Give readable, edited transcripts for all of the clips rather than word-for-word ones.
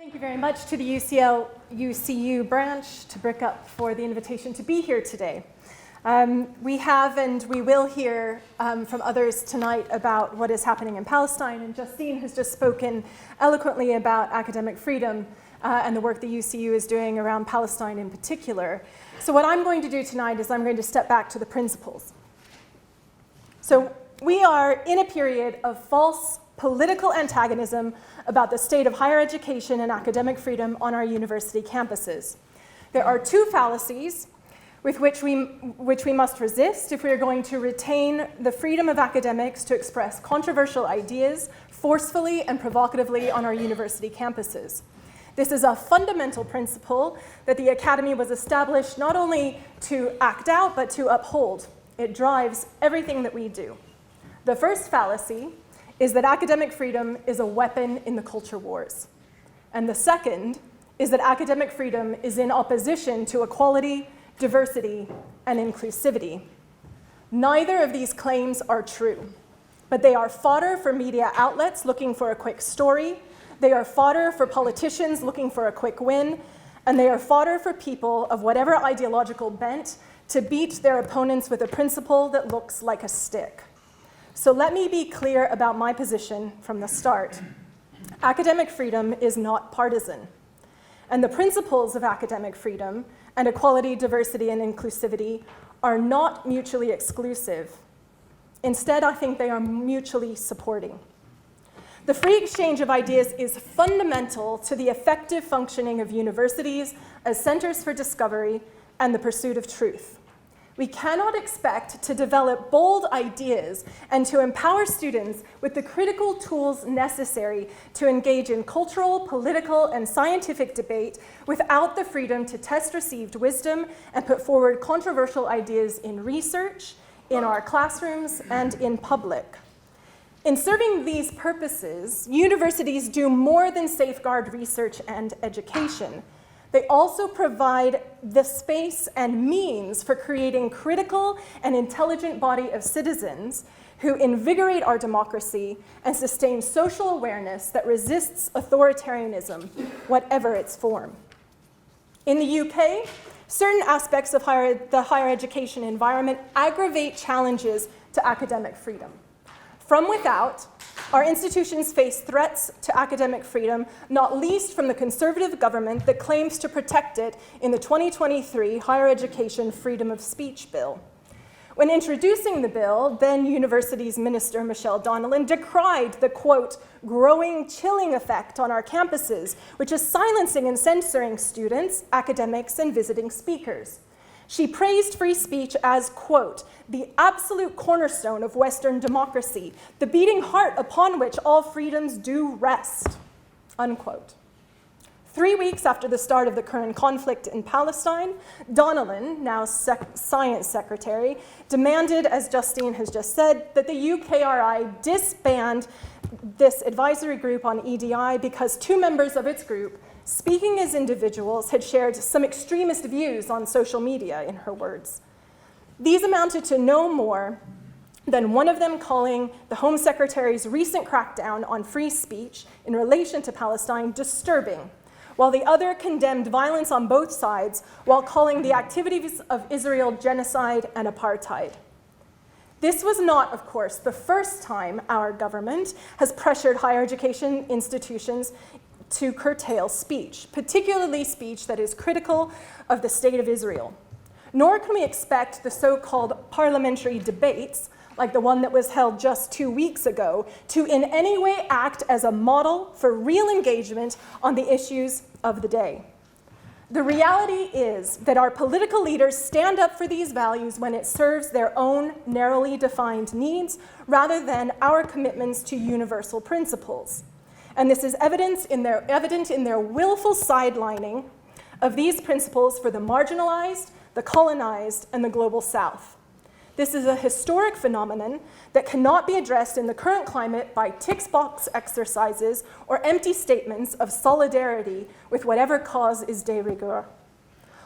Thank you very much to the UCU branch, to Brickup, for the invitation to be here today. We have and we will hear from others tonight about what is happening in Palestine, and Justine has just spoken eloquently about academic freedom and the work the UCU is doing around Palestine in particular. So what I'm going to do tonight is I'm going to step back to the principles. So we are in a period of false political antagonism about the state of higher education and academic freedom on our university campuses. There are two fallacies with which we must resist if we are going to retain the freedom of academics to express controversial ideas forcefully and provocatively on our university campuses. This is a fundamental principle that the Academy was established not only to act out, but to uphold. It drives everything that we do. The first fallacy is that academic freedom is a weapon in the culture wars. And the second is that academic freedom is in opposition to equality, diversity, and inclusivity. Neither of these claims are true, but they are fodder for media outlets looking for a quick story, they are fodder for politicians looking for a quick win, and they are fodder for people of whatever ideological bent to beat their opponents with a principle that looks like a stick. So let me be clear about my position from the start. Academic freedom is not partisan, and the principles of academic freedom and equality, diversity, and inclusivity are not mutually exclusive. Instead, I think they are mutually supporting. The free exchange of ideas is fundamental to the effective functioning of universities as centers for discovery and the pursuit of truth. We cannot expect to develop bold ideas and to empower students with the critical tools necessary to engage in cultural, political, and scientific debate without the freedom to test received wisdom and put forward controversial ideas in research, in our classrooms, and in public. In serving these purposes, universities do more than safeguard research and education. They also provide the space and means for creating critical and intelligent body of citizens who invigorate our democracy and sustain social awareness that resists authoritarianism, whatever its form. In the UK, certain aspects of the higher education environment aggravate challenges to academic freedom. From without, our institutions face threats to academic freedom, not least from the Conservative government that claims to protect it in the 2023 Higher Education Freedom of Speech Bill. When introducing the bill, then Universities Minister Michelle Donnellan decried the, quote, growing chilling effect on our campuses, which is silencing and censoring students, academics, and visiting speakers. She praised free speech as, quote, the absolute cornerstone of Western democracy, the beating heart upon which all freedoms do rest, unquote. 3 weeks after the start of the current conflict in Palestine, Donnellan, now Science Secretary, demanded, as Justine has just said, that the UKRI disband this advisory group on EDI because two members of its group, speaking as individuals, had shared some extremist views on social media, in her words. These amounted to no more than one of them calling the Home Secretary's recent crackdown on free speech in relation to Palestine disturbing, while the other condemned violence on both sides while calling the activities of Israel genocide and apartheid. This was not, of course, the first time our government has pressured higher education institutions to curtail speech, particularly speech that is critical of the state of Israel. Nor can we expect the so-called parliamentary debates, like the one that was held just 2 weeks ago, to in any way act as a model for real engagement on the issues of the day. The reality is that our political leaders stand up for these values when it serves their own narrowly defined needs, rather than our commitments to universal principles. And this is evident in their willful sidelining of these principles for the marginalized, the colonized, and the global South. This is a historic phenomenon that cannot be addressed in the current climate by tick box exercises or empty statements of solidarity with whatever cause is de rigueur.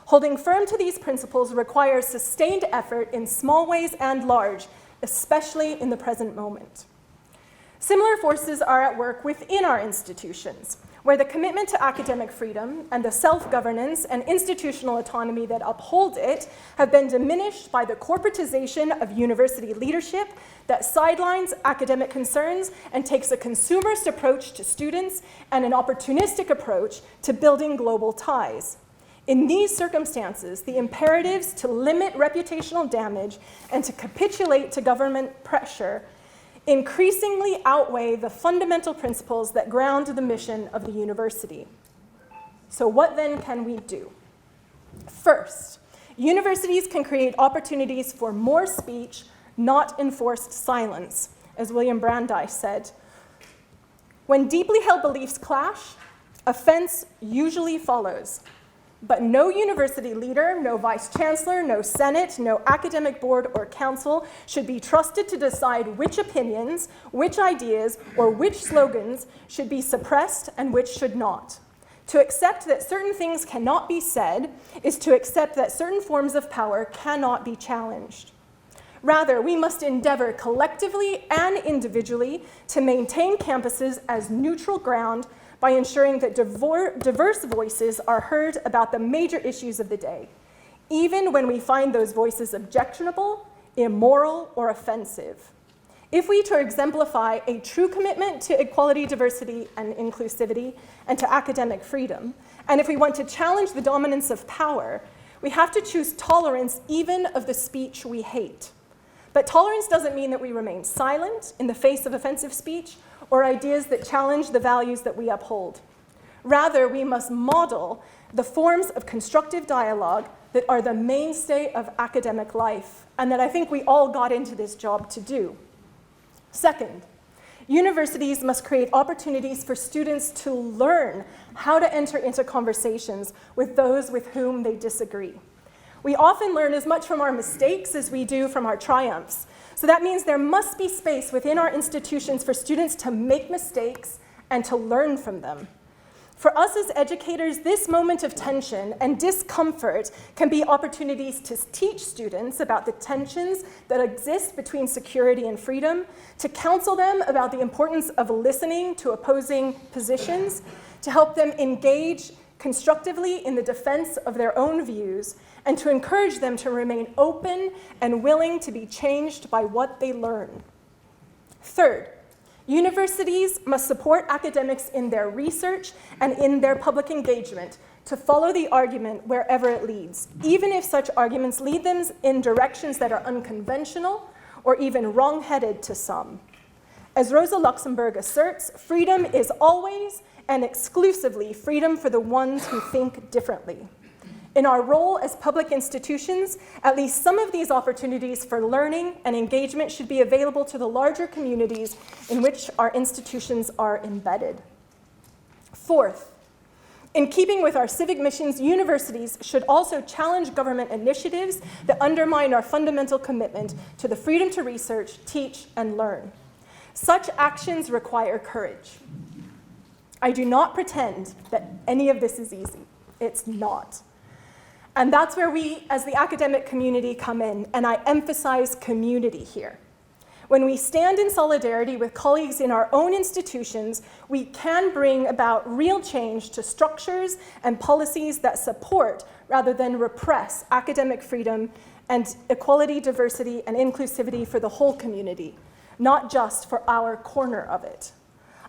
Holding firm to these principles requires sustained effort in small ways and large, especially in the present moment. Similar forces are at work within our institutions. where the commitment to academic freedom and the self-governance and institutional autonomy that uphold it have been diminished by the corporatization of university leadership that sidelines academic concerns and takes a consumerist approach to students and an opportunistic approach to building global ties. In these circumstances, the imperatives to limit reputational damage and to capitulate to government pressure increasingly outweigh the fundamental principles that ground the mission of the university. So what then can we do? First, universities can create opportunities for more speech, not enforced silence, as William Brandeis said. When deeply held beliefs clash, offense usually follows. But no university leader, no vice chancellor, no senate, no academic board or council should be trusted to decide which opinions, which ideas, or which slogans should be suppressed and which should not. To accept that certain things cannot be said is to accept that certain forms of power cannot be challenged. Rather, we must endeavor collectively and individually to maintain campuses as neutral ground by ensuring that diverse voices are heard about the major issues of the day, even when we find those voices objectionable, immoral, or offensive. If we to exemplify a true commitment to equality, diversity, and inclusivity, and to academic freedom, and if we want to challenge the dominance of power, we have to choose tolerance even of the speech we hate. But tolerance doesn't mean that we remain silent in the face of offensive speech or ideas that challenge the values that we uphold. Rather, we must model the forms of constructive dialogue that are the mainstay of academic life, and that I think we all got into this job to do. Second, universities must create opportunities for students to learn how to enter into conversations with those with whom they disagree. We often learn as much from our mistakes as we do from our triumphs. So that means there must be space within our institutions for students to make mistakes and to learn from them. For us as educators, this moment of tension and discomfort can be opportunities to teach students about the tensions that exist between security and freedom, to counsel them about the importance of listening to opposing positions, to help them engage constructively in the defense of their own views, and to encourage them to remain open and willing to be changed by what they learn. Third, universities must support academics in their research and in their public engagement to follow the argument wherever it leads, even if such arguments lead them in directions that are unconventional or even wrong-headed to some. As Rosa Luxemburg asserts, freedom is always and exclusively freedom for the ones who think differently. In our role as public institutions, at least some of these opportunities for learning and engagement should be available to the larger communities in which our institutions are embedded. Fourth, in keeping with our civic missions, universities should also challenge government initiatives that undermine our fundamental commitment to the freedom to research, teach, and learn. Such actions require courage. I do not pretend that any of this is easy. It's not. And that's where we, as the academic community, come in, and I emphasize community here. When we stand in solidarity with colleagues in our own institutions, we can bring about real change to structures and policies that support, rather than repress, academic freedom and equality, diversity, and inclusivity for the whole community, not just for our corner of it.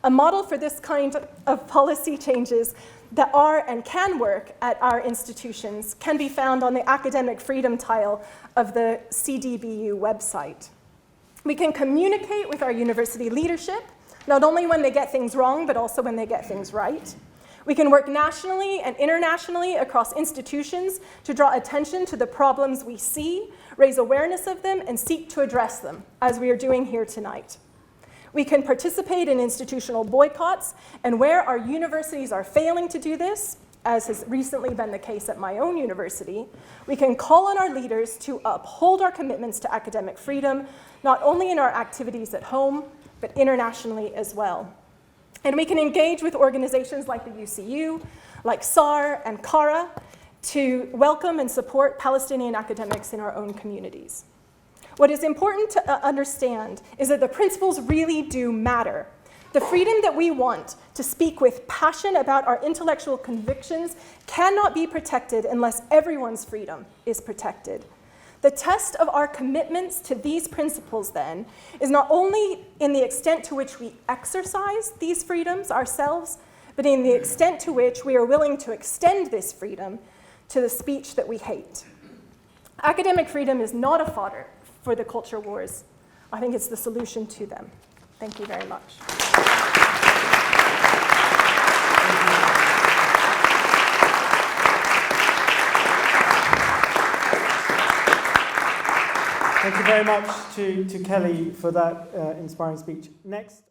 A model for this kind of policy changes that are and can work at our institutions can be found on the academic freedom tile of the CDBU website. We can communicate with our university leadership, not only when they get things wrong, but also when they get things right. We can work nationally and internationally across institutions to draw attention to the problems we see, raise awareness of them, and seek to address them, as we are doing here tonight. We can participate in institutional boycotts, and where our universities are failing to do this, as has recently been the case at my own university, we can call on our leaders to uphold our commitments to academic freedom, not only in our activities at home, but internationally as well. And we can engage with organizations like the UCU, like SAR and CARA, to welcome and support Palestinian academics in our own communities. What is important to understand is that the principles really do matter. The freedom that we want to speak with passion about our intellectual convictions cannot be protected unless everyone's freedom is protected. The test of our commitments to these principles, then, is not only in the extent to which we exercise these freedoms ourselves, but in the extent to which we are willing to extend this freedom to the speech that we hate. Academic freedom is not a fodder for the culture wars. I think it's the solution to them. Thank you very much. Thank you very much to Kelli for that inspiring speech. Next.